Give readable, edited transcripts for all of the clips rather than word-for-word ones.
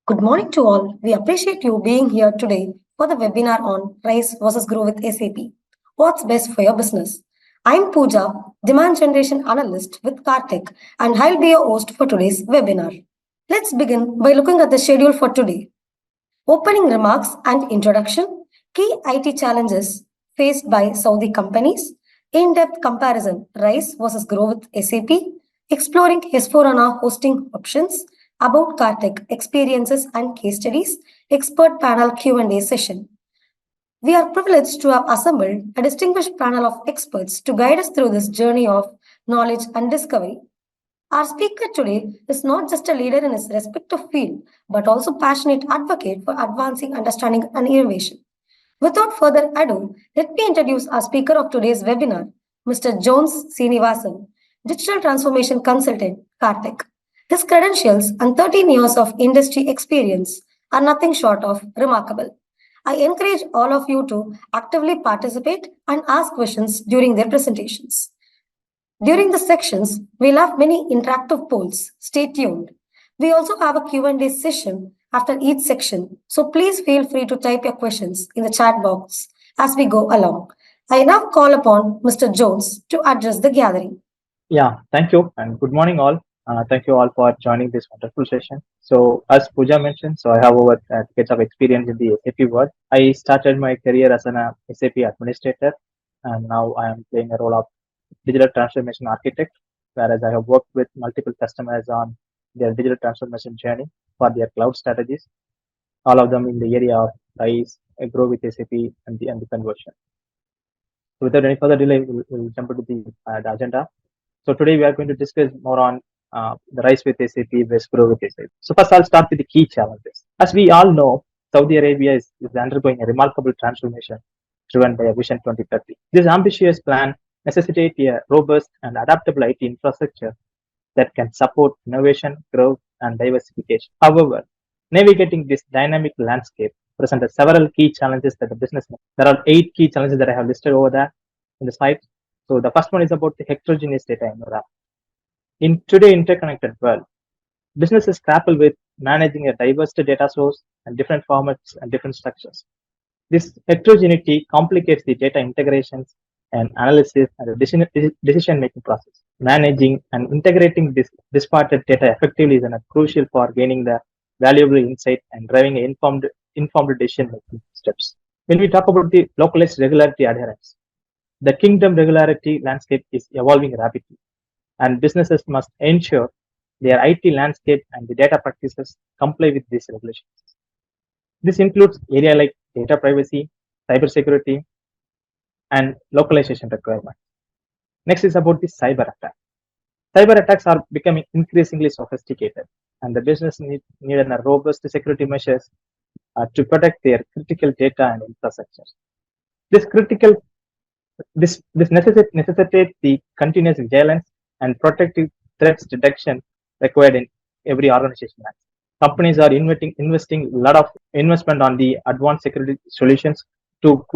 Good morning to all. We appreciate you being here today for the webinar on Rise versus Grow with SAP. What's best for your business? I'm Pooja, Demand Generation Analyst with KaarTech, and I'll be your host for today's webinar. Let's begin by looking at the schedule for today. Opening remarks and introduction, key IT challenges faced by Saudi companies, in-depth comparison, Rise versus Grow with SAP, exploring S4HANA hosting options, about KaarTech experiences and case studies, expert panel Q&A session. We are privileged to have assembled a distinguished panel of experts to guide us through this journey of knowledge and discovery. Our speaker today is not just a leader in his respective field, but also passionate advocate for advancing understanding and innovation. Without further ado, let me introduce our speaker of today's webinar, Mr. Jones Seenivasan, Digital Transformation Consultant, KaarTech. His credentials and 13 years of industry experience are nothing short of remarkable. I encourage all of you to actively participate and ask questions during their presentations. During the sections, we'll have many interactive polls. Stay tuned. We also have a Q&A session after each section, so please feel free to type your questions in the chat box as we go along. I now call upon Mr. Jones to address the gathering. Yeah, thank you and good morning all. Thank you all for joining this wonderful session. So as Pooja mentioned, I have over decades of experience in the SAP world. I started my career as an SAP administrator, and now I am playing a role of digital transformation architect, whereas I have worked with multiple customers on their digital transformation journey for their cloud strategies, all of them in the area of RISE, Grow with SAP, and the conversion. So without any further delay, we'll jump into the agenda. So today we are going to discuss more on the Rise with SAP versus Grow with SAP. So first I'll start with the key challenges. As we all know, Saudi Arabia is undergoing a remarkable transformation driven by a Vision 2030. This ambitious plan necessitates a robust and adaptable IT infrastructure that can support innovation, growth, and diversification. However, navigating this dynamic landscape presents several key challenges that the business. There are 8 key challenges that I have listed over there in the slide. So the first one is about the heterogeneous data environment. In today's interconnected world, businesses grapple with managing a diverse data source and different formats and different structures. This heterogeneity complicates the data integrations and analysis and the decision-making process. Managing and integrating this disparate data effectively is crucial for gaining the valuable insight and driving informed decision-making steps. When we talk about the localized regularity adherence, the kingdom regularity landscape is evolving rapidly, and businesses must ensure their IT landscape and the data practices comply with these regulations. This includes areas like data privacy, cybersecurity, and localization requirements. Next is about the cyber attack. Cyber attacks are becoming increasingly sophisticated, and the business need a robust security measures to protect their critical data and infrastructure. This necessitates the continuous vigilance and protective threats detection required in every organization. Companies are investing a lot of investment on the advanced security solutions to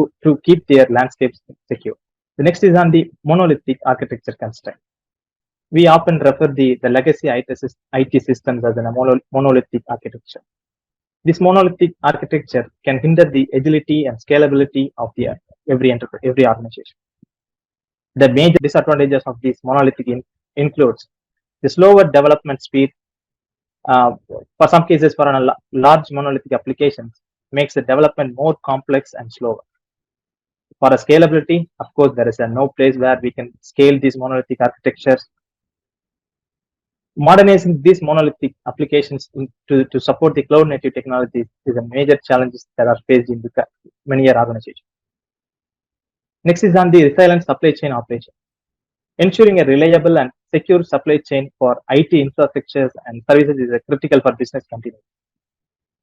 keep their landscapes secure. The next is on the monolithic architecture constraint. We often refer the legacy IT systems as a monolithic architecture. This monolithic architecture can hinder the agility and scalability of every organization. The major disadvantages of this monolithic includes the slower development speed. For some cases, for a large monolithic applications, makes the development more complex and slower. For a scalability, of course, there is no place where we can scale these monolithic architectures. Modernizing these monolithic applications to support the cloud native technologies is a major challenge that are faced in many organizations. Next is on the resilient supply chain operation. Ensuring a reliable and secure supply chain for IT infrastructures and services is critical for business continuity.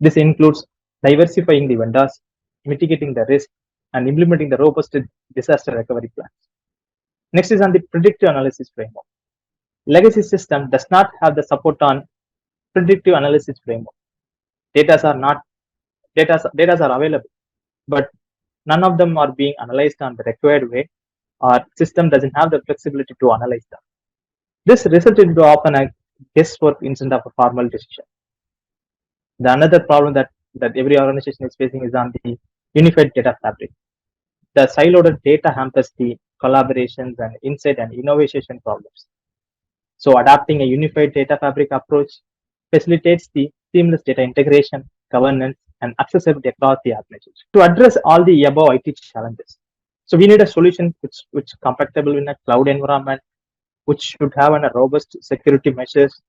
This includes diversifying the vendors, mitigating the risk, and implementing the robust disaster recovery plans. Next is on the predictive analysis framework. Legacy system does not have the support on predictive analysis framework. Data are available, but none of them are being analyzed on the required way, or system doesn't have the flexibility to analyze them. This results into often a guesswork instead of a formal decision. The another problem that every organization is facing is on the unified data fabric. The siloed data hampers the collaborations and insight and innovation problems. So adapting a unified data fabric approach facilitates the seamless data integration, governance, and accessibility across the organization. To address all the above IT challenges, so we need a solution which compatible in a cloud environment, which should have a robust security measures,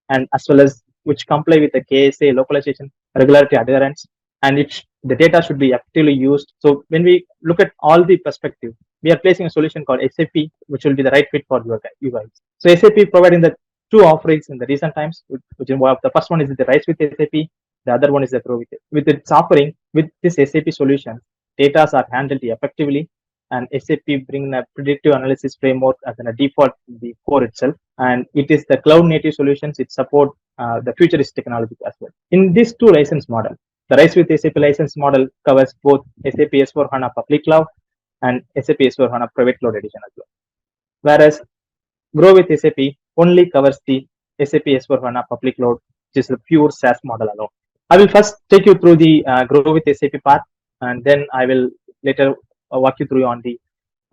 and as well as which comply with the KSA localization regularity adherence, and the data should be actively used. So when we look at all the perspective, we are placing a solution called SAP, which will be the right fit for you guys. So SAP providing the two offerings in the recent times, which involve the first one is the Rise with SAP, the other one is the Grow with it. With its offering, with this SAP solution, data are handled effectively, and SAP bring a predictive analysis framework as a default in the core itself, and it is the cloud native solutions. It support the futurist technologies as well. In these two license model, the Rise with SAP license model covers both SAP S4 HANA public cloud and SAP S4 HANA private cloud edition as well. Whereas Grow with SAP only covers the SAP S4 HANA public cloud, which is the pure SaaS model alone. I will first take you through the Grow with SAP part, and then I will later walk you through on the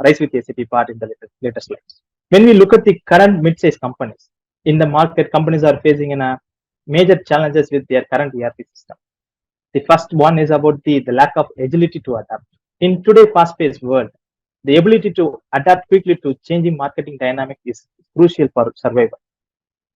Rise with SAP part in the later slides. When we look at the current mid-sized companies in the market, companies are facing in a major challenges with their current ERP system. The first one is about the lack of agility to adapt. In today's fast-paced world, the ability to adapt quickly to changing marketing dynamics is crucial for survival.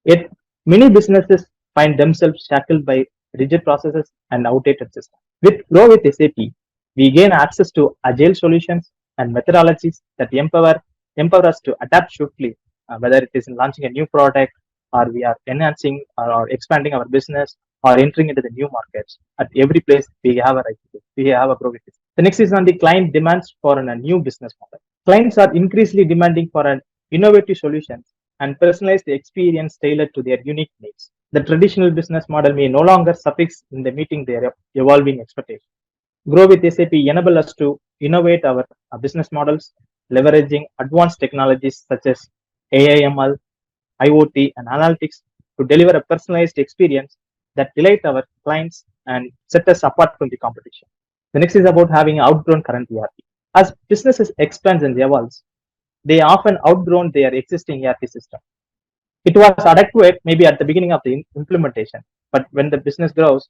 Yet, many businesses find themselves shackled by rigid processes and outdated systems. With Grow with SAP, we gain access to agile solutions and methodologies that empower us to adapt swiftly, whether it is in launching a new product, or we are enhancing or expanding our business, or entering into the new markets. At every place, we have a Grow with SAP. The next is on the client demands for a new business model. Clients are increasingly demanding for an innovative solutions and personalized experience tailored to their unique needs. The traditional business model may no longer suffice in the meeting their evolving expectations. Grow with SAP enable us to innovate our business models, leveraging advanced technologies such as AI/ML, IoT, and analytics to deliver a personalized experience that delight our clients and set us apart from the competition. The next is about having outgrown current ERP. As businesses expand and evolve, they often outgrown their existing ERP system. It was adequate maybe at the beginning of the implementation, but when the business grows,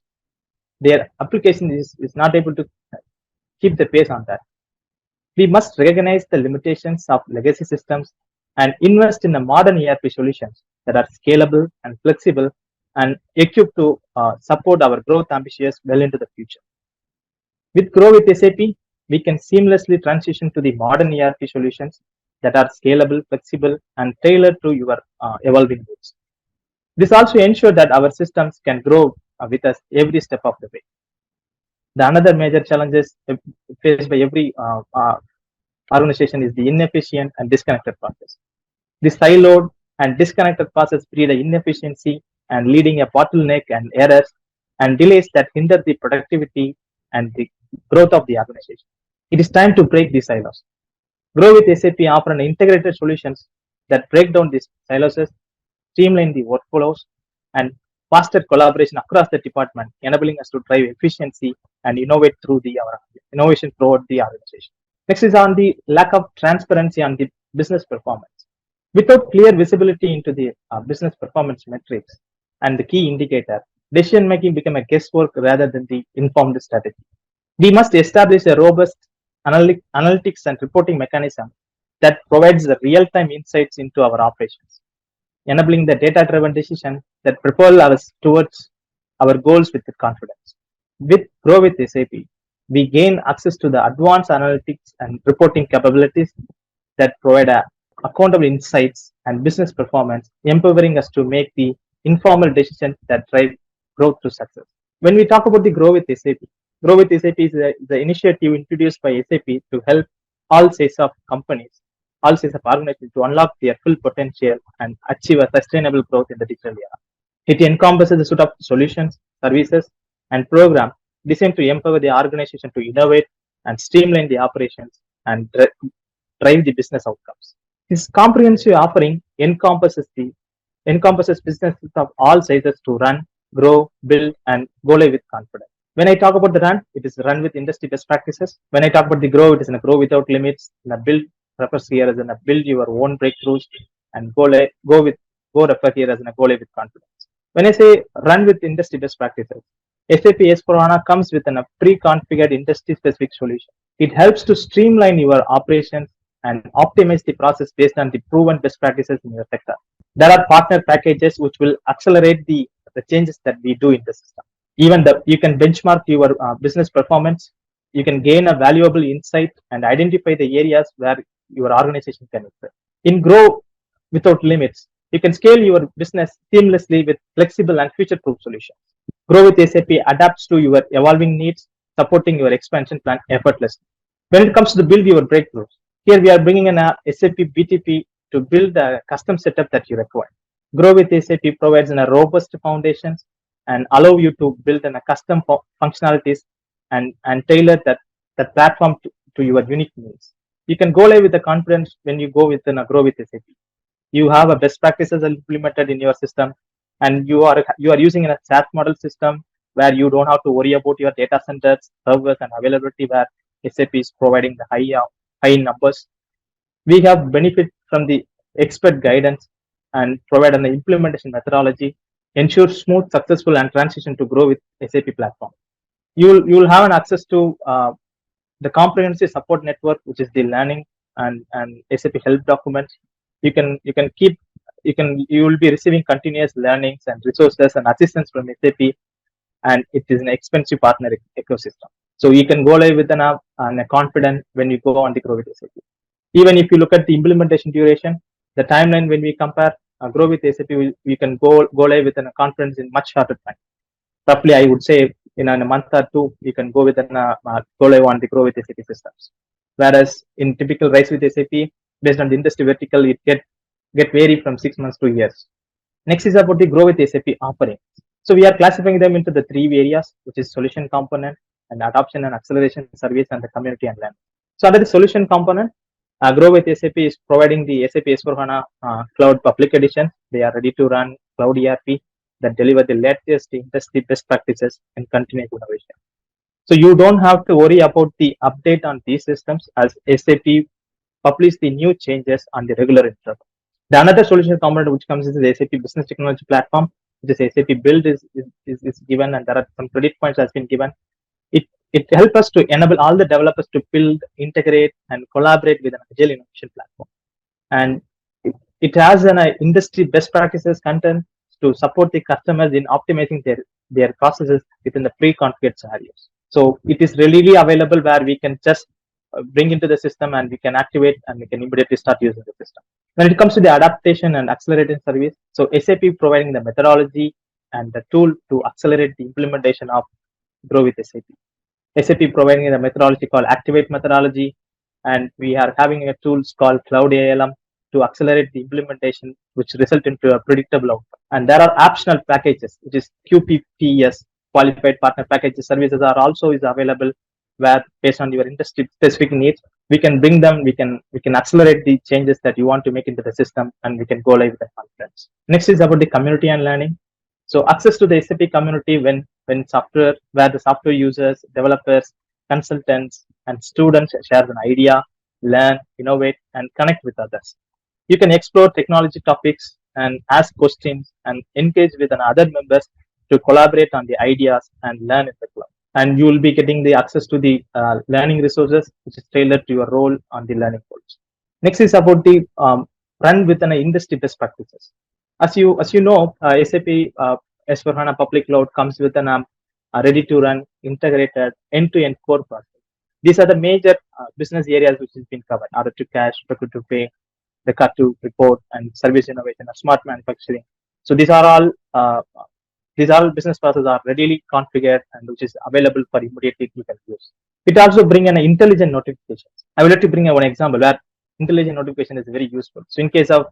their application is not able to keep the pace on that. We must recognize the limitations of legacy systems and invest in the modern ERP solutions that are scalable and flexible and equipped to support our growth ambitions well into the future. With Grow with SAP, we can seamlessly transition to the modern ERP solutions that are scalable, flexible, and tailored to your evolving needs. This also ensures that our systems can grow with us every step of the way. The another major challenges faced by every organization is the inefficient and disconnected process. The siloed and disconnected process breed inefficiency and leading a bottleneck and errors and delays that hinder the productivity and the growth of the organization. It is time to break these silos. Grow with SAP offer an integrated solutions that break down these silos, streamline the workflows, and faster collaboration across the department, enabling us to drive efficiency and innovate through the innovation throughout the organization. Next is on the lack of transparency on the business performance. Without clear visibility into the business performance metrics and the key indicator, decision making become a guesswork rather than the informed strategy. We must establish a robust analytics and reporting mechanism that provides the real-time insights into our operations, enabling the data-driven decision that propel us towards our goals with confidence. With Grow with SAP, we gain access to the advanced analytics and reporting capabilities that provide accountable insights and business performance, empowering us to make the informal decisions that drive growth to success. When we talk about the Grow with SAP is the initiative introduced by SAP to help all sizes of companies, all sizes of organizations to unlock their full potential and achieve a sustainable growth in the digital era. It encompasses a suite of solutions, services, and programs designed to empower the organization to innovate and streamline the operations and drive the business outcomes. This comprehensive offering encompasses businesses of all sizes to run grow, build, and go live with confidence. When I talk about the run, it is run with industry best practices. When I talk about the grow, it is in a grow without limits. In a build, refers here as in a build your own breakthroughs, and go refer here as in a go live with confidence. When I say run with industry best practices, SAP S4HANA comes with a pre-configured industry-specific solution. It helps to streamline your operations and optimize the process based on the proven best practices in your sector. There are partner packages which will accelerate the changes that we do in the system. Even you can benchmark your business performance. You can gain a valuable insight and identify the areas where your organization can improve. In Grow without limits, you can scale your business seamlessly with flexible and future-proof solutions. Grow with SAP adapts to your evolving needs, supporting your expansion plan effortlessly. When it comes to build your breakthroughs, here we are bringing in a SAP BTP to build a custom setup that you require. Grow with SAP provides a robust foundations and allow you to build a custom functionalities and tailor that platform to your unique needs. You can go live with the confidence when you go within a Grow with SAP. You have a best practices implemented in your system, and you are using a SaaS model system where you don't have to worry about your data centers, servers, and availability, where SAP is providing the high numbers. We have benefit from the expert guidance and provide an implementation methodology, ensure smooth, successful, and transition to Grow with SAP platform. You'll have an access to the comprehensive support network, which is the learning and SAP help documents. You will be receiving continuous learnings and resources and assistance from SAP, and it is an expensive partner ecosystem. So you can go live with an app and a confident when you go on the Grow with SAP. Even if you look at the implementation duration, the timeline when we compare Grow with SAP, we can go live with a confidence in much shorter time. Roughly, I would say in a month or two, you can go with go live on the Grow with SAP systems. Whereas in typical Rise with SAP, based on the industry vertical, it get vary from 6 months to years. Next is about the Grow with SAP offering. So we are classifying them into the three areas, which is solution component and adoption and acceleration service and the community and learn. So under the solution component, Grow with SAP is providing the SAP S4HANA Cloud Public Edition. They are ready to run Cloud ERP that deliver the latest industry best practices and continuous innovation. So you don't have to worry about the update on these systems, as SAP publish the new changes on the regular interval. The another solution component which comes is the SAP Business Technology Platform, which is SAP Build is given, and there are some credit points has been given. It helps us to enable all the developers to build, integrate, and collaborate with an agile innovation platform. And it has an industry best practices content to support the customers in optimizing their processes within the pre-configured scenarios. So it is readily available where we can just bring into the system and we can activate and we can immediately start using the system. When it comes to the adaptation and accelerating service, so SAP providing the methodology and the tool to accelerate the implementation of Grow with SAP. SAP providing a methodology called Activate methodology, and we are having a tools called Cloud ALM to accelerate the implementation, which result into a predictable outcome. And there are optional packages, which is QPPS, Qualified Partner Packages services are also is available, where based on your industry specific needs, we can bring them, we can accelerate the changes that you want to make into the system, and we can go live with the confidence. Next is about the community and learning. So access to the SAP community when software, where the software users, developers, consultants, and students share an idea, learn, innovate, and connect with others. You can explore technology topics and ask questions and engage with other members to collaborate on the ideas and learn in the cloud. And you will be getting the access to the learning resources, which is tailored to your role on the learning goals. Next is about the run with an industry best practices. As you know, SAP S4HANA Public Cloud comes with an ready to run integrated end-to-end core process. These are the major business areas which has been covered: order to cash, procure to pay, record to report, and service innovation, smart manufacturing. So these are all business processes are readily configured and which is available for immediately you can use. It also bring an intelligent notifications. I would like to bring one example where intelligent notification is very useful. So in case of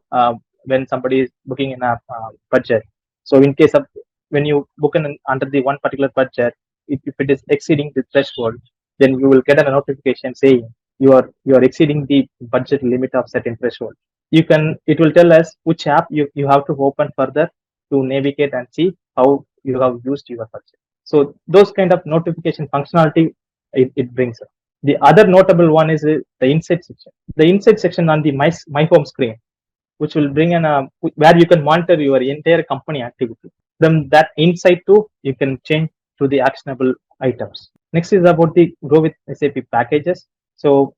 when somebody is booking in a budget, so in case of when you book under the one particular budget, if it is exceeding the threshold, then you will get a notification saying you are exceeding the budget limit of certain threshold. It will tell us which app you have to open further to navigate and see how you have used your budget. So those kind of notification functionality it brings up. The other notable one is the insight section. The insight section on the my home screen, which will bring in a where you can monitor your entire company activity. Then that insight too you can change to the actionable items. Next is about the Grow with SAP packages. So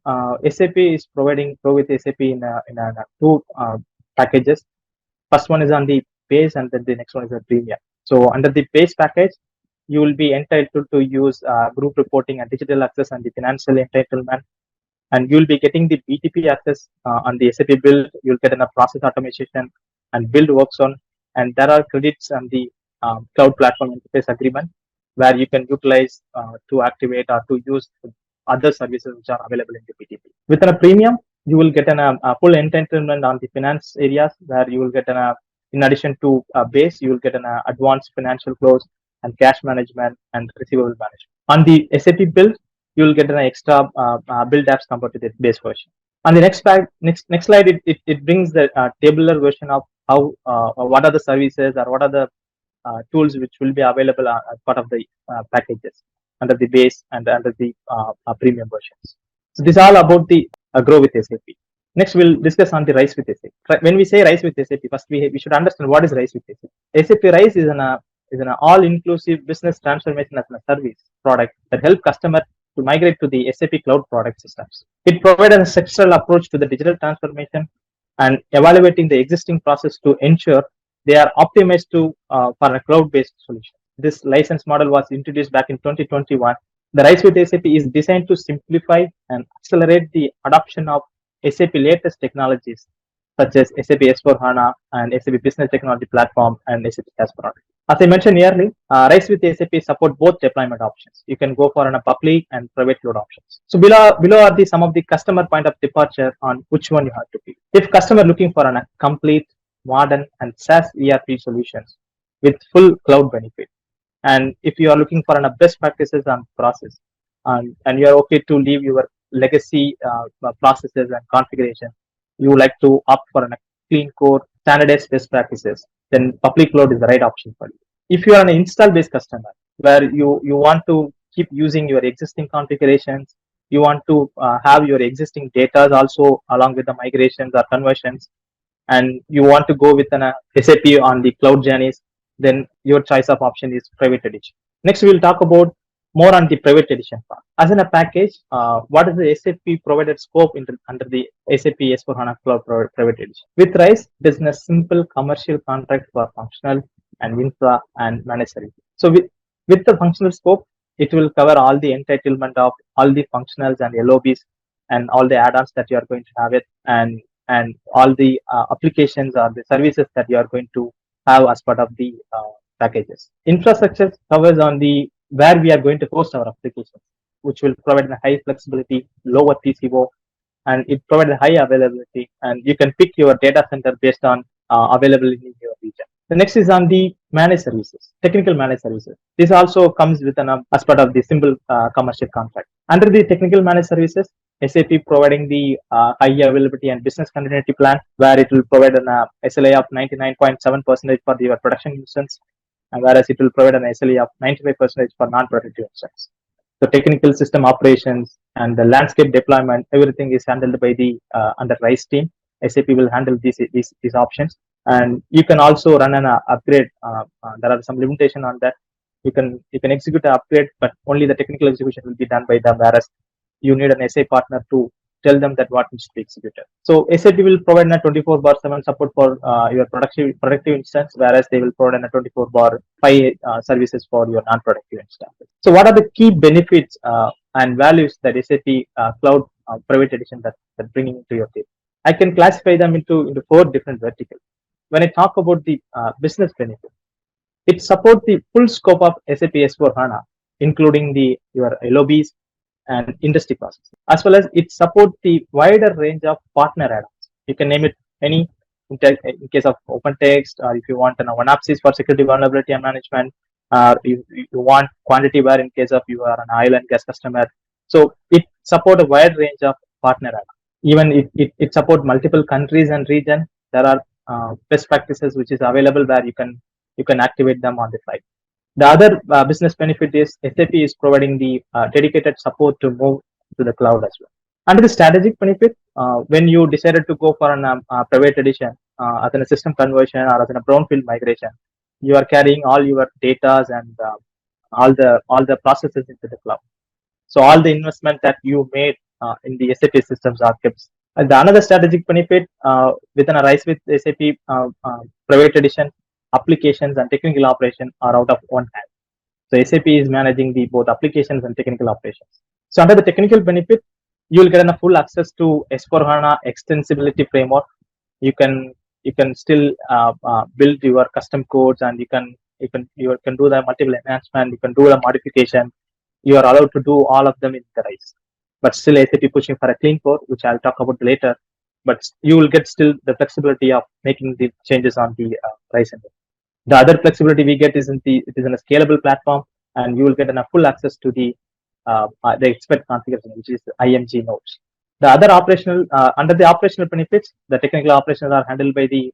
SAP is providing Grow with SAP in two packages. First one is on the base, and then the next one is a premium. So under the base package, you will be entitled to use group reporting and digital access and the financial entitlement, and you'll be getting the BTP access on the SAP build. You'll get in a process automation and build works on, and there are credits on the cloud platform interface agreement where you can utilize to activate or to use other services which are available in the BTP. Within a premium, you will get a full entitlement on the finance areas where you will get in addition to base, you will get an advanced financial close and cash management and receivable management. On the SAP build, you will get an extra build apps compared to the base version. On the next slide, it brings the tabular version of how what are the services or what are the tools which will be available as part of the packages under the base and under the premium versions. So this is all about the Grow with SAP. Next, we'll discuss on the Rise with SAP. When we say Rise with SAP, first we should understand what is Rise with SAP. SAP Rise is an all-inclusive business transformation as a service product that helps customers to migrate to the SAP cloud product systems. It provides a sectoral approach to the digital transformation and evaluating the existing process to ensure they are optimized for a cloud-based solution. This license model was introduced back in 2021. The Rise with SAP is designed to simplify and accelerate the adoption of SAP latest technologies such as SAP S4HANA and SAP Business Technology Platform and SAP SaaS product. As I mentioned earlier, Rise with SAP support both deployment options. You can go for a public and private cloud options. So below are some of the customer point of departure on which one you have to pick. If customer looking for a complete, modern and SaaS ERP solutions with full cloud benefit, and if you are looking for a best practices on process, and you are okay to leave your legacy processes and configuration, you would like to opt for a clean core, standardized best practices, then public cloud is the right option for you. If you are an install based customer where you want to keep using your existing configurations, you want to have your existing data also along with the migrations or conversions, and you want to go with an SAP on the cloud journeys, then your choice of option is private edition. Next, we will talk about more on the private edition part. As in a package, what is the SAP provided scope under the SAP S4HANA Cloud Private Edition? With Rise, it is a simple commercial contract for functional and infra and managed services. So with the functional scope, it will cover all the entitlement of all the functionals and LOBs and all the add-ons that you are going to have it, and all the applications or the services that you are going to have as part of the packages. Infrastructure covers on the where we are going to host our applications, which will provide a high flexibility, lower TCO, and it provides a high availability. And you can pick your data center based on availability in your region. The next is on the managed services, technical managed services. This also comes with an as part of the simple commercial contract. Under the technical managed services, SAP providing the high availability and business continuity plan, where it will provide an SLA of 99.7% for your production instance, and whereas it will provide an SLA of 95% for non-productive instance. So technical system operations and the landscape deployment, everything is handled by the under Rise team. SAP will handle these options, and you can also run an upgrade. There are some limitation on that. You can execute an upgrade, but only the technical execution will be done by them, whereas you need an SA partner to tell them that what needs to be executed. So SAP will provide a 24/7 support for your productive instance, whereas they will provide a 24/5 services for your non-productive instance. So what are the key benefits and values that SAP Cloud Private Edition that bringing into your table? I can classify them into 4 different verticals. When I talk about the business benefit, it supports the full scope of SAP S4HANA, including your LOBs and industry processes, as well as it supports the wider range of partner add-ons. You can name it any in case of OpenText, or if you want an OneApsys for security vulnerability and management, you want QuantityWare in case of you are an oil and gas customer. So it supports a wide range of partner add-ons. Even it supports multiple countries and regions. There are best practices which is available where you can activate them on the fly. The other business benefit is SAP is providing the dedicated support to move to the cloud as well. Under the strategic benefit, when you decided to go for an private edition, as in a system conversion or as in a brownfield migration, you are carrying all your data and all the processes into the cloud. So all the investment that you made in the SAP systems are kept. And the another strategic benefit within a RISE with SAP private edition, applications and technical operation are out of one hand. So SAP is managing the both applications and technical operations. So under the technical benefit, you will get a full access to S4HANA extensibility framework. You can still build your custom codes, and you can do the multiple enhancement. You can do the modification. You are allowed to do all of them in the RISE. But still, SAP pushing for a clean core, which I'll talk about later. But you will get still the flexibility of making the changes on the RISE engine. The other flexibility we get is it is in a scalable platform, and you will get enough full access to the expert configuration, which is IMG nodes. The other operational under the operational benefits, the technical operations are handled by the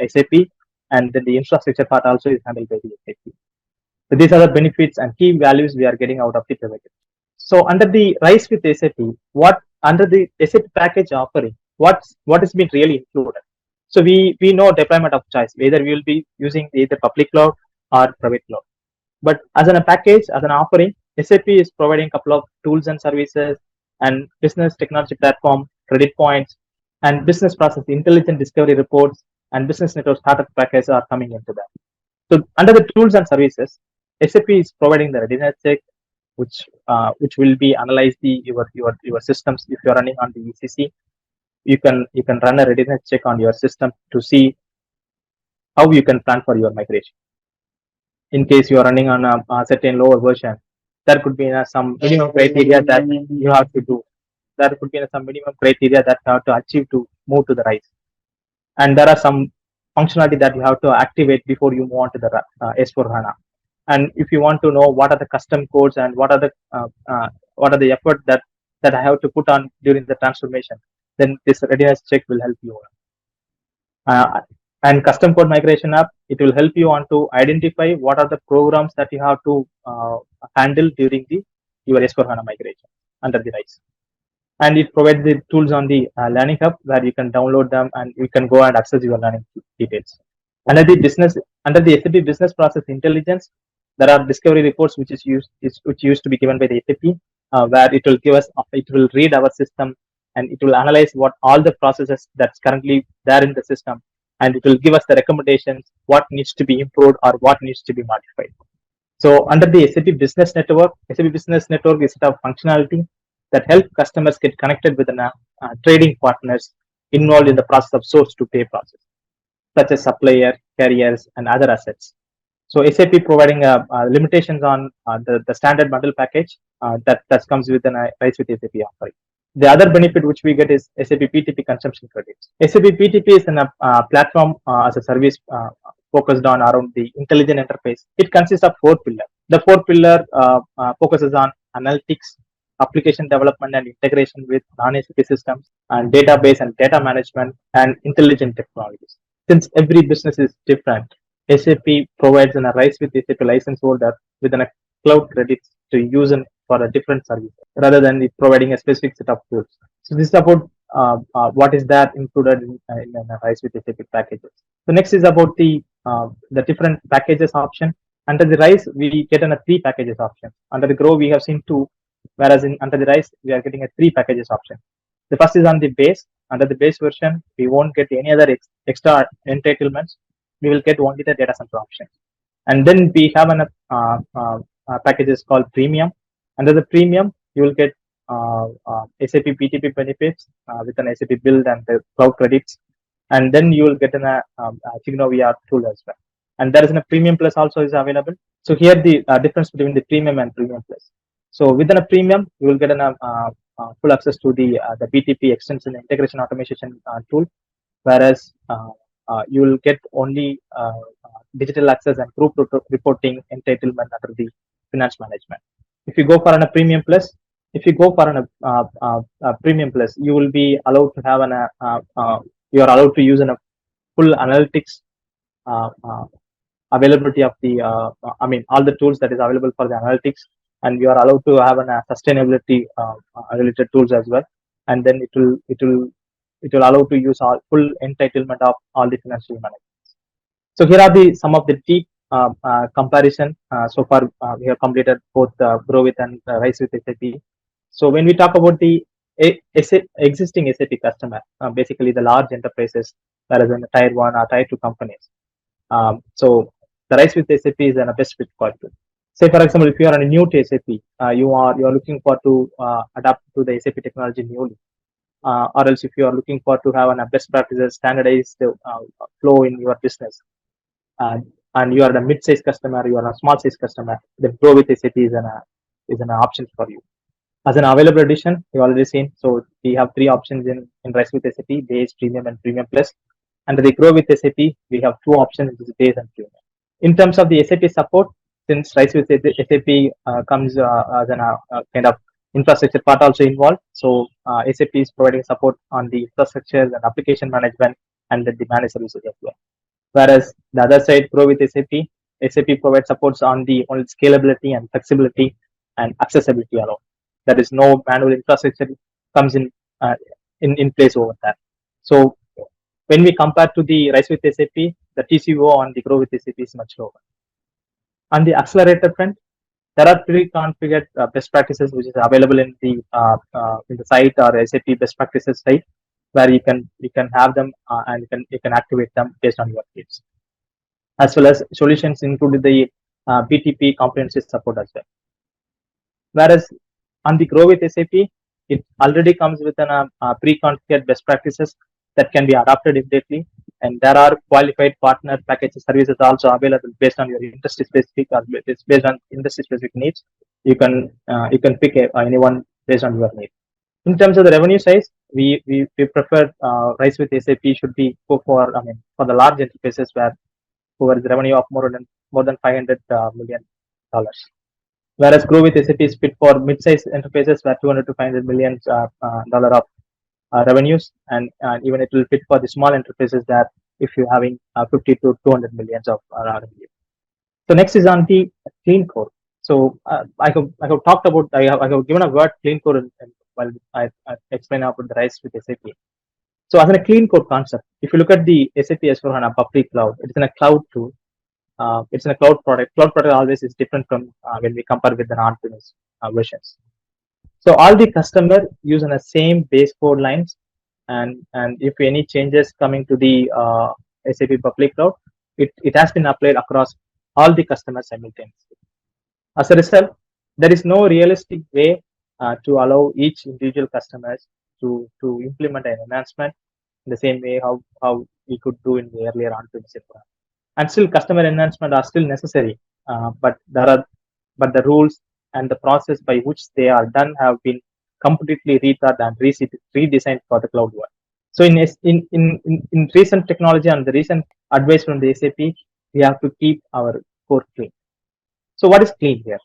SAP, and then the infrastructure part also is handled by the SAP. So these are the benefits and key values we are getting out of the private. So under the RISE with SAP, what under the SAP package offering, what is being really included? So we know deployment of choice, whether we will be using either public cloud or private cloud. But as a package, as an offering, SAP is providing a couple of tools and services and business technology platform, credit points, and business process intelligent discovery reports and business network startup packages are coming into that. So under the tools and services, SAP is providing the readiness check, which will be analyze your systems. If you are running on the ECC, you can run a readiness check on your system to see how you can plan for your migration. In case you are running on a certain lower version, there could be some minimum criteria that you have to do. There could be some minimum criteria that you have to achieve to move to the RISE. And there are some functionality that you have to activate before you move on to the S4 HANA. And if you want to know what are the custom codes and what are the effort that I have to put on during the transformation, then this readiness check will help you. And custom code migration app, it will help you on to identify what are the programs that you have to handle during your S4 HANA migration under the RISE. And it provides the tools on the learning hub where you can download them and you can go and access your learning details. Under the SAP business process intelligence, there are discovery reports which used to be given by the SAP, where it will read our system and it will analyze what all the processes that's currently there in the system, and it will give us the recommendations what needs to be improved or what needs to be modified. So under the SAP Business Network, SAP Business Network is a set of functionality that help customers get connected with trading partners involved in the process of source to pay process, such as supplier, carriers, and other assets. So SAP providing limitations on the standard bundle package that comes with an RISE with SAP offering. The other benefit which we get is SAP PTP consumption credits. SAP PTP is a platform as a service focused on around the intelligent enterprise. It consists of 4 pillars. The 4 pillar focuses on analytics, application development and integration with non-SAP systems, and database and data management, and intelligent technologies. Since every business is different, SAP provides a RISE with SAP license holder with a cloud credits to use for a different service rather than providing a specific set of tools. So this is about what is that included in RISE with SAP packages. So next is about the different packages option. Under the RISE, we get a 3 packages option. Under the Grow, we have seen 2, whereas under the RISE, we are getting a 3 packages option. The first is on the base. Under the base version, we won't get any other extra entitlements. We will get only the data center option. And then we have packages called Premium. Under the Premium, you will get SAP PTP benefits with an SAP build and the cloud credits. And then you will get a Signo VR tool as well. And there is a Premium Plus also is available. So here the difference between the Premium and Premium Plus. So within a Premium, you will get full access to the BTP extension integration automation tool, whereas you will get only digital access and group reporting entitlement under the finance management. If you go for a Premium Plus, Premium Plus, you will be allowed to have you are allowed to use a full analytics availability of the all the tools that is available for the analytics, and you are allowed to have a sustainability related tools as well. And then it will allow to use all full entitlement of all the financial management. So here are the some of the key comparison. So far, we have completed both Grow with and Rise with SAP. So when we talk about the existing SAP customer, basically the large enterprises, rather than the tier one or tier two companies. So the Rise with SAP is a best fit for you. Say for example, if you are new to SAP, you are looking for to adapt to the SAP technology newly, or else if you are looking for to have a best practices standardized flow in your business, and you are the mid-size customer, you are a small-size customer, then Grow with SAP is an option for you. As an available edition, you already seen. So we have three options in Rise with SAP: Base, Premium, and Premium Plus. Under the Grow with SAP, we have two options, which is Base and Premium. In terms of the SAP support, since Rise with SAP comes as an kind of infrastructure part also involved, so SAP is providing support on the infrastructure and application management and the managed services as well. Whereas the other side, Grow with SAP provides supports on the only scalability and flexibility and accessibility alone. There is no manual infrastructure comes in place over that. So when we compare to the Rise with SAP, the TCO on the Grow with SAP is much lower. On the accelerator front, there are pre-configured best practices which is available in the site or SAP best practices site, where you can have them and you can activate them based on your needs, as well as solutions included the BTP comprehensive support as well. Whereas on the Grow with SAP, it already comes with pre-configured best practices that can be adapted immediately, and there are qualified partner package services also available based on your industry specific or based on industry specific needs. You can pick anyone based on your need. In terms of the revenue size, we prefer Rise with SAP should be go for the large enterprises who has revenue of more than $500 million. Whereas Grow with SAP is fit for mid-sized enterprises where 200 to 500 million dollar of revenues, and even it will fit for the small enterprises that if you're having 50 to 200 millions of revenue. So next is on the clean core. So I have talked about I have given a word clean core while I explain about the Rise with SAP. So as a clean core concept, if you look at the SAP S/4HANA public cloud, it's in a cloud tool. It's in a cloud product. Cloud product always is different from when we compare with the on-premise versions. So all the customer using the same base code lines, and if any changes coming to the SAP public cloud, it has been applied across all the customers simultaneously. As a result, there is no realistic way to allow each individual customers to implement an enhancement in the same way how we could do in the earlier on-premise environment. And still, customer enhancement are still necessary, but the rules and the process by which they are done have been completely rethought and redesigned for the cloud world. So in recent technology and the recent advice from the SAP, we have to keep our core clean. So what is clean here?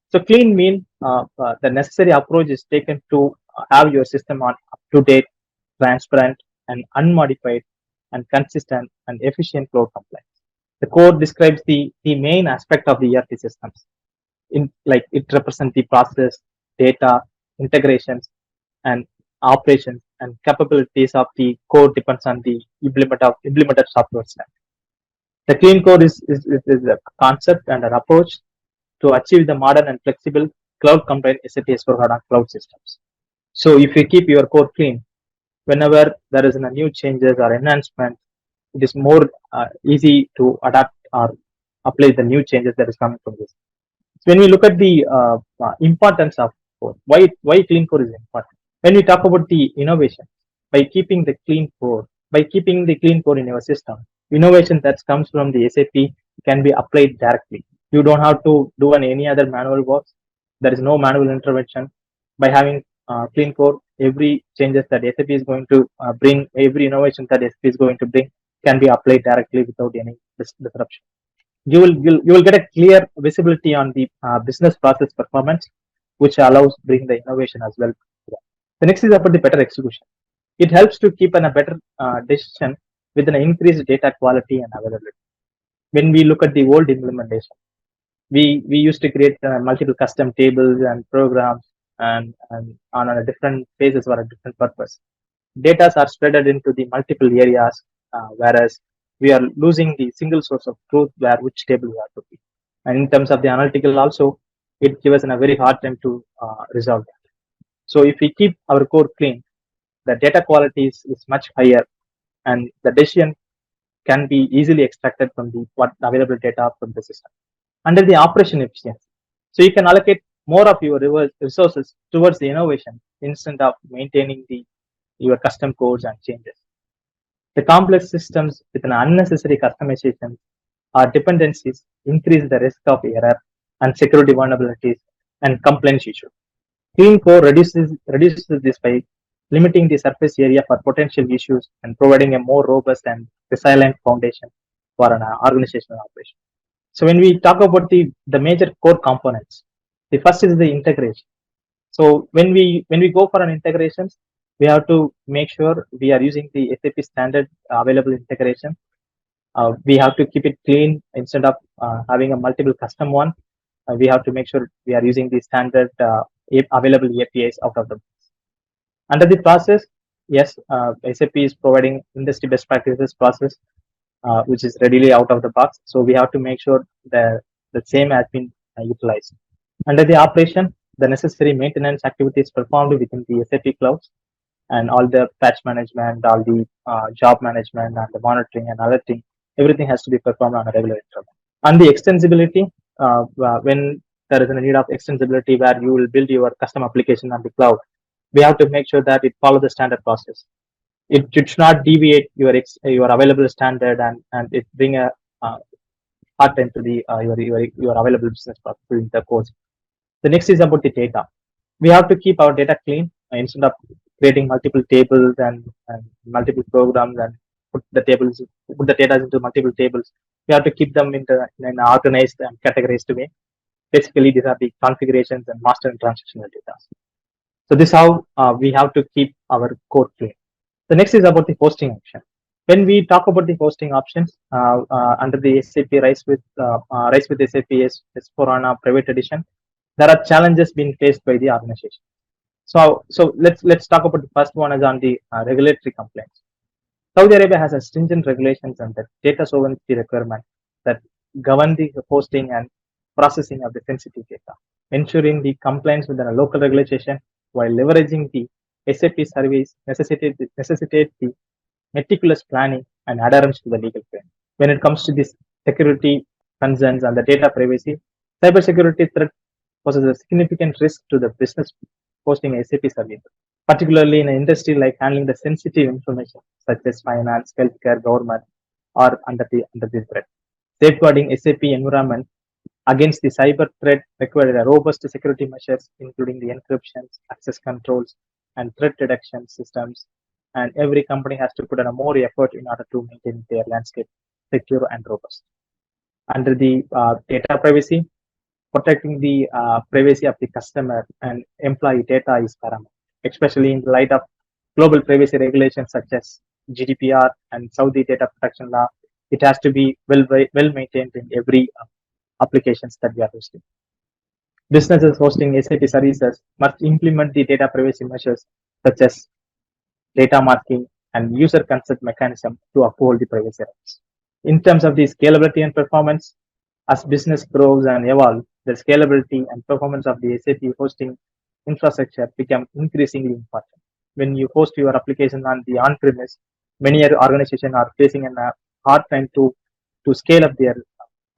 So clean means the necessary approach is taken to have your system on up to date, transparent, and unmodified, and consistent and efficient cloud compliance. The code describes the main aspect of the ERP systems. Like it represents the process, data, integrations, and operations and capabilities of the code depends on the implemented software stack. The clean code is a concept and an approach to achieve the modern and flexible cloud compliant SAP S/4HANA cloud systems. So if you keep your code clean, whenever there is a new changes or enhancement, it is more easy to adapt or apply the new changes that is coming from this. So when we look at the importance of code, why clean code is important? When we talk about the innovation, by keeping the clean code in your system, innovation that comes from the SAP can be applied directly. You don't have to do any other manual work. There is no manual intervention. By having clean code, every changes that SAP is going to bring, every innovation that SAP is going to bring can be applied directly without any disruption. You will get a clear visibility on the business process performance, which allows bring the innovation as well. The next is about the better execution. It helps to keep a better decision with an increased data quality and availability. when we look at the old implementation, we used to create multiple custom tables and programs and on a different phases for a different purpose. Data are spreaded into the multiple areas, whereas we are losing the single source of truth where which table we have to be. And in terms of the analytical also, it gives us a very hard time to resolve that. So if we keep our core clean, the data quality is much higher, and the decision can be easily extracted from the what available data from the system. Under the operation efficiency, so you can allocate more of your resources towards the innovation instead of maintaining the your custom codes and changes. The complex systems with an unnecessary customization or dependencies increase the risk of error and security vulnerabilities and complaints issues. Clean core reduces this by limiting the surface area for potential issues and providing a more robust and resilient foundation for an organizational operation. So when we talk about the major core components, the first is the integration. So when we go for an integrations, we have to make sure we are using the SAP standard available integration. We have to keep it clean instead of having a multiple custom one. We have to make sure we are using the standard available APIs out of the box. Under the process, yes, SAP is providing industry best practices process, which is readily out of the box. So we have to make sure the same has been utilized. Under the operation, the necessary maintenance activities performed within the SAP clouds, and all the patch management, all the job management, and the monitoring and alerting, everything has to be performed on a regular interval. And the extensibility, when there is a need of extensibility where you will build your custom application on the cloud, we have to make sure that it follows the standard process. It should not deviate your available standard and it bring a hard time to the your available business process in the course. The next is about the data. We have to keep our data clean instead of creating multiple tables and multiple programs and put the data into multiple tables. We have to keep them in an organized and categorized way. Basically, these are the configurations and master and transactional data. So this is how we have to keep our code clean. The next is about the hosting option. When we talk about the hosting options under the SAP Rise with SAP S4HANA Private Edition, there are challenges being faced by the organization. So let's talk about the first one is on the regulatory complaints. Saudi Arabia has a stringent regulations and the data sovereignty requirement that govern the hosting and processing of the sensitive data, ensuring the compliance with the local regulation while leveraging the SAP service necessitate the meticulous planning and adherence to the legal frame. When it comes to this security concerns and the data privacy, cybersecurity threat poses a significant risk to the business hosting SAP services, particularly in an industry like handling the sensitive information such as finance, healthcare, government, or under the threat. Safeguarding SAP environment against the cyber threat required a robust security measures, including the encryptions, access controls, and threat detection systems. And every company has to put in a more effort in order to maintain their landscape secure and robust. Under the data privacy, protecting the privacy of the customer and employee data is paramount, especially in the light of global privacy regulations such as GDPR and Saudi data protection law. It has to be well maintained in every applications that we are hosting. Businesses hosting SAP services must implement the data privacy measures such as data masking and user consent mechanism to uphold the privacy rights. In terms of the scalability and performance, as business grows and evolves, the scalability and performance of the SAP hosting infrastructure become increasingly important. When you host your application on the on-premise, many organizations are facing a hard time to scale up their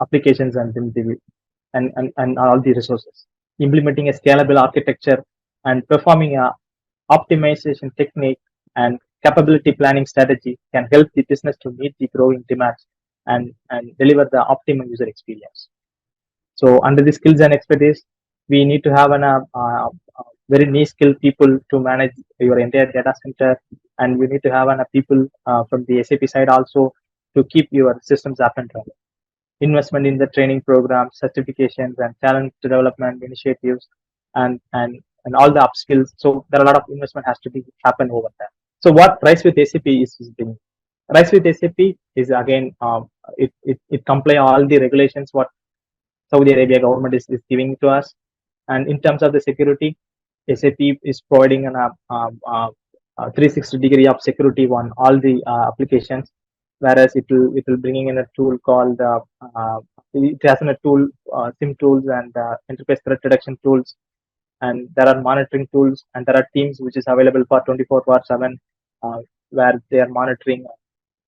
applications and all the resources. Implementing a scalable architecture and performing a optimization technique and capability planning strategy can help the business to meet the growing demands and deliver the optimum user experience. So under the skills and expertise, we need to have very niche skilled people to manage your entire data center, and we need to have people from the SAP side also to keep your systems up and running. Investment in the training programs, certifications, and talent development initiatives, and all the upskills. So there are a lot of investment has to be happen over there. So what Rise with SAP is doing? RISE with SAP is again it comply all the regulations what Saudi Arabia government is giving to us. And in terms of the security, SAP is providing an 360 degree of security on all the applications, whereas it will bringing in a tool called it has a tool SIM tools and interface threat reduction tools, and there are monitoring tools, and there are teams which is available for 24/7 where they are monitoring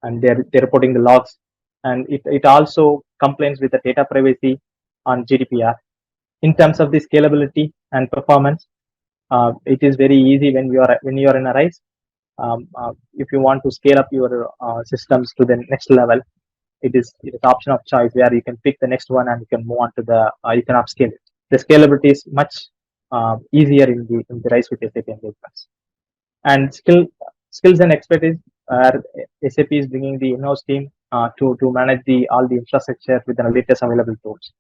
and they're reporting the logs, and it also complains with the data privacy on GDPR. In terms of the scalability and performance, it is very easy when you are in a RISE. If you want to scale up your systems to the next level, it is option of choice where you can pick the next one and you can move on to the you can upscale it. The scalability is much easier in the RISE with SAP engagements. And skills and expertise are SAP is bringing the in-house team to manage the all the infrastructure with the latest available tools.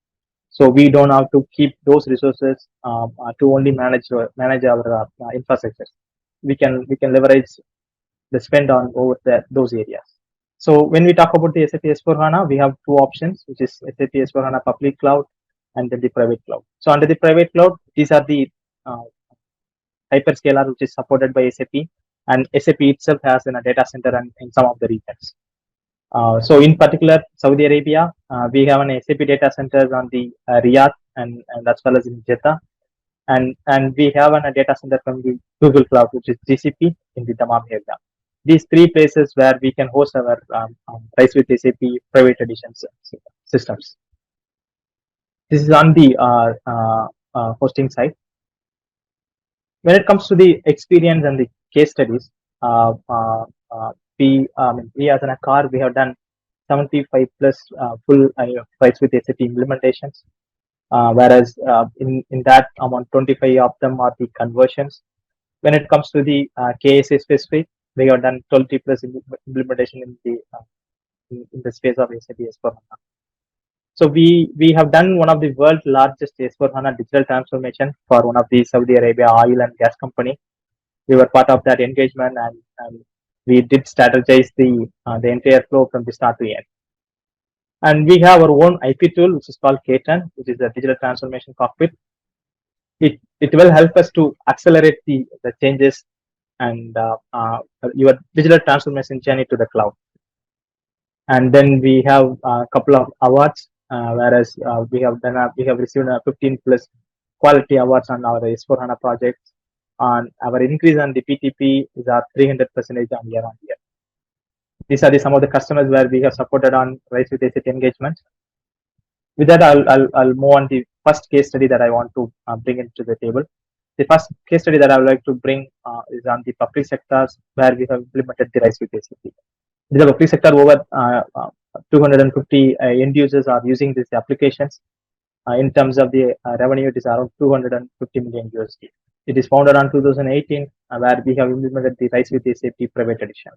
So we don't have to keep those resources to only manage our infrastructure. We can leverage the spend on over those areas. So when we talk about the SAP S/4HANA, we have two options, which is SAP S/4HANA public cloud and then the private cloud. So under the private cloud, these are the uh, hyperscaler which is supported by SAP, and SAP itself has in a data center and in some of the regions. So in particular, Saudi Arabia, we have an SAP data centers on the Riyadh and as well as in Jeddah, and we have a data center from the Google Cloud, which is GCP in the Dammam area. These three places where we can host our RISE with SAP private editions systems. This is on the hosting side. When it comes to the experience and the case studies, we as an car, we have done 75 plus full RISE with SAP implementations, whereas in that amount 25 of them are the conversions. When it comes to the KSA specific, we have done 20 plus implementation in the space of SAP S/4HANA. So we have done one of the world's largest S/4HANA digital transformation for one of the Saudi Arabia oil and gas company. We were part of that engagement, and we did strategize the entire flow from the start to end. And we have our own IP tool, which is called KaarTech, which is a digital transformation cockpit. It will help us to accelerate the changes and your digital transformation journey to the cloud. And then we have a couple of awards, whereas we have received 15 plus quality awards on our S/4HANA projects. And our increase on the PTP is at 300% on year. These are some of the customers where we have supported on RISE with SAP engagements. With that, I'll move on the first case study that I want to bring into the table. The first case study that I would like to bring is on the public sectors where we have implemented the RISE with SAP. In the public sector, over 250 end users are using these applications. In terms of the revenue, it is around 250 million USD. It is founded on 2018, where we have implemented the RISE with SAP private edition.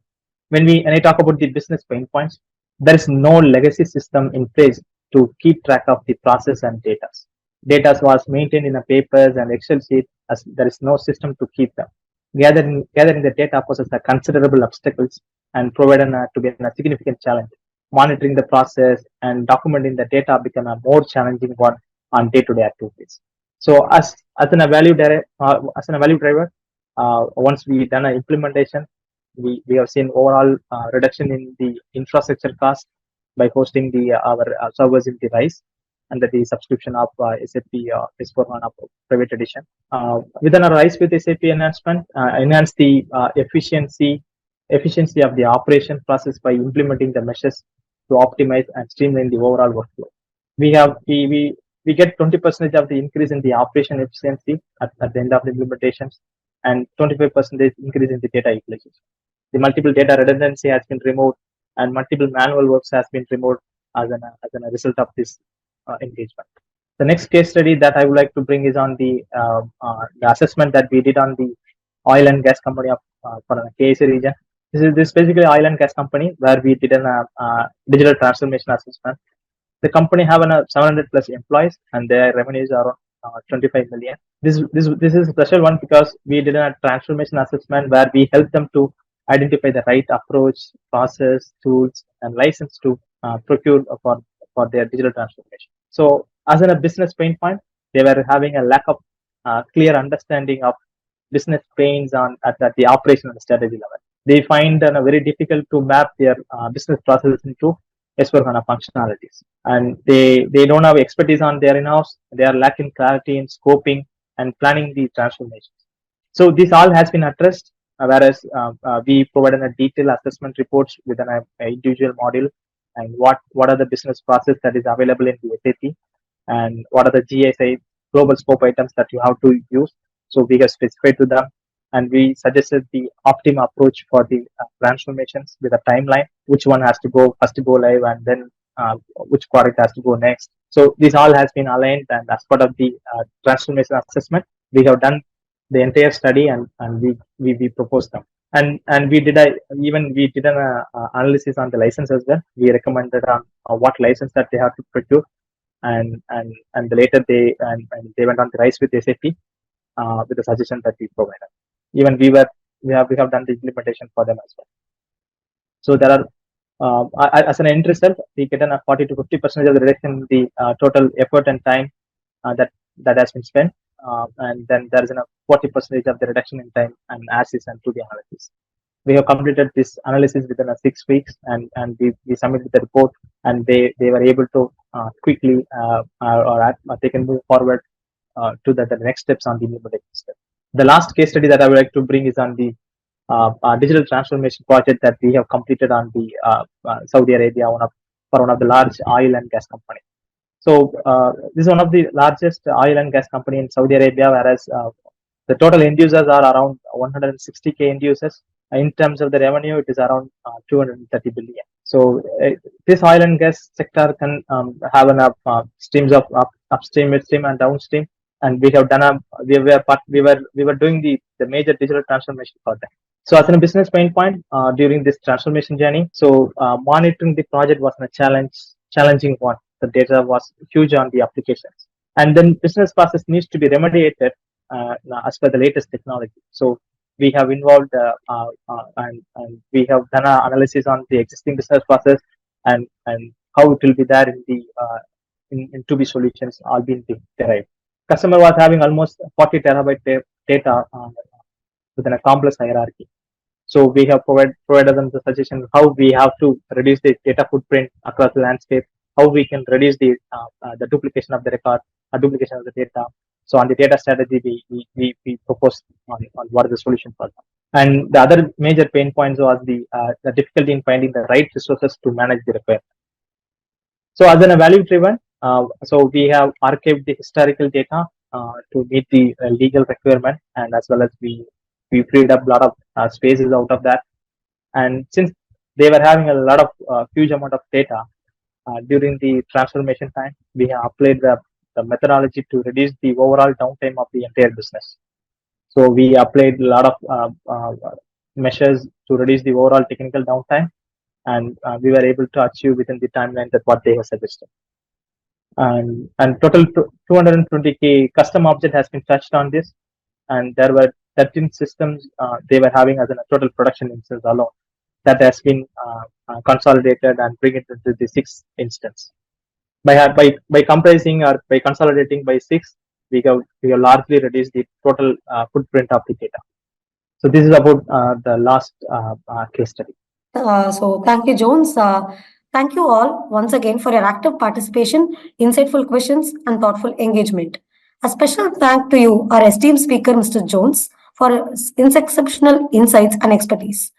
When I talk about the business pain points, there is no legacy system in place to keep track of the process and data. Data was maintained in a papers and Excel sheet, as there is no system to keep them. Gathering the data poses a considerable obstacles and provided to be a significant challenge. Monitoring the process and documenting the data become a more challenging one on day-to-day activities. So as a value driver, once we done an implementation, we have seen overall reduction in the infrastructure cost by hosting our servers in the RISE under the subscription of SAP S/4HANA private edition. Within our RISE with SAP enhancement, enhance the efficiency of the operation process by implementing the measures to optimize and streamline the overall workflow. We get 20% of the increase in the operation efficiency at the end of the implementations, and 25% increase in the data utilization. The multiple data redundancy has been removed, and multiple manual works has been removed as a result of this engagement. The next case study that I would like to bring is on the assessment that we did on the oil and gas company for a KSA region. This basically oil and gas company where we did a digital transformation assessment. The company have 700 plus employees and their revenues are 25 million. This is a special one because we did a transformation assessment where we helped them to identify the right approach, process, tools, and license to procure for their digital transformation. So, as in a business pain point, they were having a lack of clear understanding of business pains at the operational strategy level. They find it very difficult to map their business processes into S4HANA functionalities. And they don't have expertise on their in-house. They are lacking clarity in scoping and planning the transformation. So this all has been addressed, whereas we provided a detailed assessment reports within a individual module, and what are the business process that is available in the SAP, and what are the GSI global scope items that you have to use. So we have specified to them, and we suggested the optimal approach for the transformations with a timeline, which one has to go first to go live, and then which product has to go next. So this all has been aligned, and as part of the transformation assessment, we have done the entire study, and we proposed them. And we did we did an analysis on the license as well. We recommended on what license that they have to procure, and later they went on to rise with SAP with the suggestion that we provided. Even we have done the implementation for them as well. So there are as an end result, we get a 40 to 50% of the reduction in the total effort and time that has been spent, and then there is a 40% of the reduction in time and assets and to the analysis. We have completed this analysis within 6 weeks, and we submitted the report, and they were able to quickly or they can move forward to the next steps on the implementation step. The last case study that I would like to bring is on the digital transformation project that we have completed on the Saudi Arabia, for one of the large oil and gas company. So this is one of the largest oil and gas company in Saudi Arabia, whereas the total end users are around 160K end users. In terms of the revenue, it is around 230 billion. So this oil and gas sector can have enough streams of upstream, midstream, and downstream. And we have done we were doing the major digital transformation project. So as a business pain point during this transformation journey, so monitoring the project was a challenging one. The data was huge on the applications, and then business process needs to be remediated as per the latest technology. So we have involved and we have done an analysis on the existing business process, and how it will be there in the in to be solutions all being derived. Customer was having almost 40 terabyte data within a complex hierarchy. So we have provided them the suggestion how we have to reduce the data footprint across the landscape, how we can reduce the duplication of the record, duplication of the data. So on the data strategy, we proposed on what is the solution for them. And the other major pain points was the difficulty in finding the right resources to manage the requirement. So as a value driven, so we have archived the historical data to meet the legal requirement, and as well as we freed up a lot of spaces out of that. And since they were having a lot of huge amount of data during the transformation time, we have applied the methodology to reduce the overall downtime of the entire business. So we applied a lot of measures to reduce the overall technical downtime, and we were able to achieve within the timeline that what they have suggested. And total 220K custom object has been touched on this, and there were 13 systems they were having as a total production instance alone that has been consolidated and bring it into the 6th instance. By comprising or by consolidating by 6, we have largely reduced the total footprint of the data. So this is about the last case study. So thank you, Jones. Thank you all once again for your active participation, insightful questions, and thoughtful engagement. A special thank to you, our esteemed speaker, Mr. Jones, for his exceptional insights and expertise.